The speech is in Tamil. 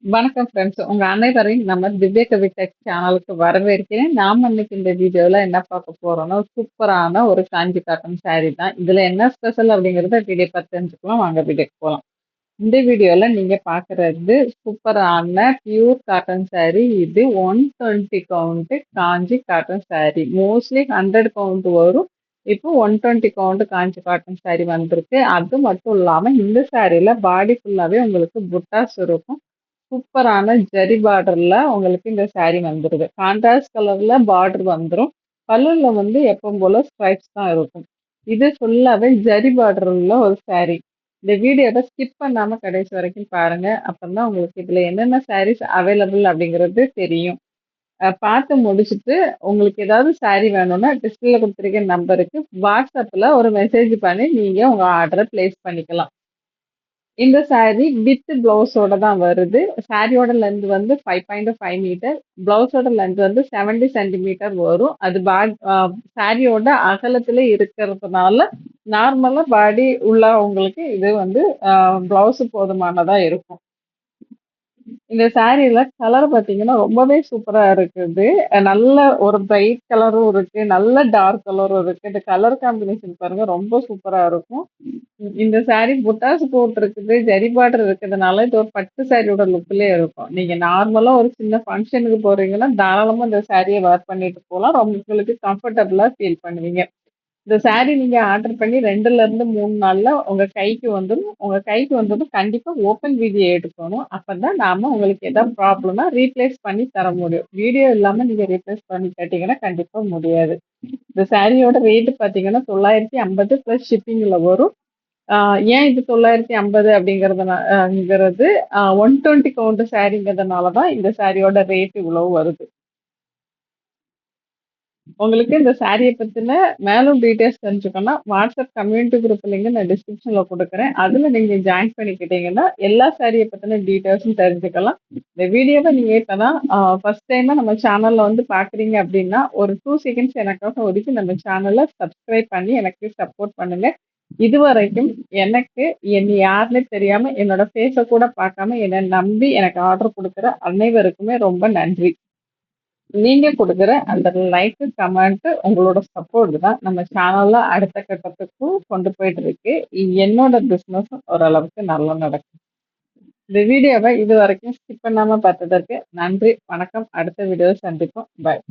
வணக்கம் ஃப்ரெண்ட்ஸ். உங்க அனைவரையும் நம்ம திவ்ய கவி டெக் சேனலுக்கு வரவேற்கிறேன். நாம இன்னைக்கு இந்த வீடியோல என்ன பார்க்க போறோம்னா, சூப்பரான ஒரு காஞ்சி காட்டன் சாரி தான். இதுல என்ன ஸ்பெஷல் அப்படிங்கிறத வீடியோ பார்த்து தெரிஞ்சுக்கலாம். வாங்க வீடியோக்கு போலாம். இந்த வீடியோல நீங்க பார்க்குறது சூப்பரான பியூர் காட்டன் சாரி. இது 120 கவுண்ட் காஞ்சி காட்டன் சாரி. மோஸ்ட்லி 100 கவுண்ட் வரும். இப்போ 120 கவுண்ட் காஞ்சி காட்டன் சாரி வந்திருக்கு. அது மட்டும் இல்லாம இந்த சாரில பாடி ஃபுல்லாவே உங்களுக்கு புட்டாஸ் இருக்கும். சூப்பரான ஜரி பார்டர்ல உங்களுக்கு இந்த சாரி வந்துருது. கான்ட்ராஸ்ட் கலர்ல பார்டர் வந்துரும். பல்லுல வந்து எப்பவும் போல ஸ்ட்ரைப்ஸ் தான் இருக்கும். இது ஃபுல்லாவே ஜரி பார்டர் உள்ள ஒரு சாரி. இந்த வீடியோவை ஸ்கிப் பண்ணாம கடைசி வரைக்கும் பாருங்க. அப்பதான் உங்களுக்கு இதுல என்னென்ன சாரீஸ் அவைலபிள் அப்படிங்கிறது தெரியும். பார்த்து முடிச்சுட்டு உங்களுக்கு ஏதாவது சாரி வேணும்னா டிஸ்பிளேல கொடுத்துருக்க நம்பருக்கு வாட்ஸ்அப்ல ஒரு மெசேஜ் பண்ணி நீங்க உங்க ஆர்டரை பிளேஸ் பண்ணிக்கலாம். இந்த சாரி வித் பிளவுஸோட தான் வருது. சாரியோட லென்த் வந்து 5.5 மீட்டர். பிளவுஸோட லென்த் வந்து 70 சென்டிமீட்டர் வரும். அது சாரியோட அகலத்துல இருக்கிறதுனால நார்மலா பாடி உள்ளவங்களுக்கு இது வந்து பிளவுஸ் போதுமானதா இருக்கும். இந்த சாரீல கலர் பார்த்தீங்கன்னா, ரொம்பவே சூப்பரா இருக்குது. நல்ல ஒரு பிரைட் கலரும் இருக்கு. நல்ல டார்க் கலரும் இருக்கு. இந்த கலர் காம்பினேஷன் பாருங்க ரொம்ப சூப்பரா இருக்கும். இந்த சாரி புட்டாஸ் போட்டிருக்குது. ஜரி பார்டர் இருக்கிறதுனால இது ஒரு பட்டு சாரியோட லுக்லயே இருக்கும். நீங்க நார்மலா ஒரு சின்ன ஃபங்ஷனுக்கு போறீங்கன்னா, தாராளமா இந்த சாரிய வேர் பண்ணிட்டு போலாம். ரொம்ப உங்களுக்கு கம்ஃபர்டபுளா ஃபீல் பண்ணுவீங்க. இந்த சாரி நீங்க ஆர்டர் பண்ணி 2ல இருந்து 3 நாள்ல உங்க கைக்கு வந்துரும். உங்க கைக்கு வந்ததும் கண்டிப்பா ஓப்பன் வீடியோ எடுக்கணும். அப்பதான் நாம உங்களுக்கு ஏதாவது ப்ராப்ளம்னா ரீப்ளேஸ் பண்ணி தர முடியும். வீடியோ இல்லாம நீங்க ரீப்ளேஸ் பண்ணி கேட்டீங்கன்னா கண்டிப்பா முடியாது. இந்த சாரியோட ரேட் பார்த்தீங்கன்னா 950 பிளஸ் ஷிப்பிங்ல வரும். ஏன் இது 950 அப்படிங்கிறது 120 கவுண்ட் சாரிங்கிறதுனால தான் இந்த சாரியோட ரேட் இவ்வளவு வருது. உங்களுக்கு இந்த சாரிய பத்தின மேலும் டீட்டெயில்ஸ் தெரிஞ்சுக்கணும்னா, வாட்ஸ்அப் கம்யூனிட்டி குரூப் லிங்க் நான் டிஸ்கிரிப்ஷன்ல குடுக்குறேன். அதுல நீங்க ஜாயின் பண்ணிக்கிட்டீங்கன்னா, எல்லா சாரிய பத்தின டீட்டெயில்ஸும் தெரிஞ்சுக்கலாம். இந்த வீடியோவ நீங்க இப்பதான் ஃபர்ஸ்ட் டைமா நம்ம சேனல்ல வந்து பார்க்குறீங்க அப்படின்னா, ஒரு 2 செகண்ட்ஸ் எனக்காக ஒதுக்கி நம்ம சேனல சப்ஸ்கிரைப் பண்ணி எனக்கு சப்போர்ட் பண்ணுங்க. இதுவரைக்கும் எனக்கு யாருன்னே தெரியாம, என்னோட ஃபேஸ கூட பார்க்காம, என்ன நம்பி எனக்கு ஆர்டர் குடுக்குற அனைவருக்குமே ரொம்ப நன்றி. நீங்க குடுக்குற அந்த லைக், கமெண்ட் உங்களோட சப்போர்ட் தான் நம்ம சேனல்ல அடுத்த கட்டத்துக்கு கொண்டு போயிட்டு இருக்கு. என்னோட பிசினஸும் ஓரளவுக்கு நல்லா நடக்கும். இந்த வீடியோவை இதுவரைக்கும் ஸ்கிப் பண்ணாம பார்த்ததற்கு நன்றி. வணக்கம். அடுத்த வீடியோவை சந்திப்போம். பாய்.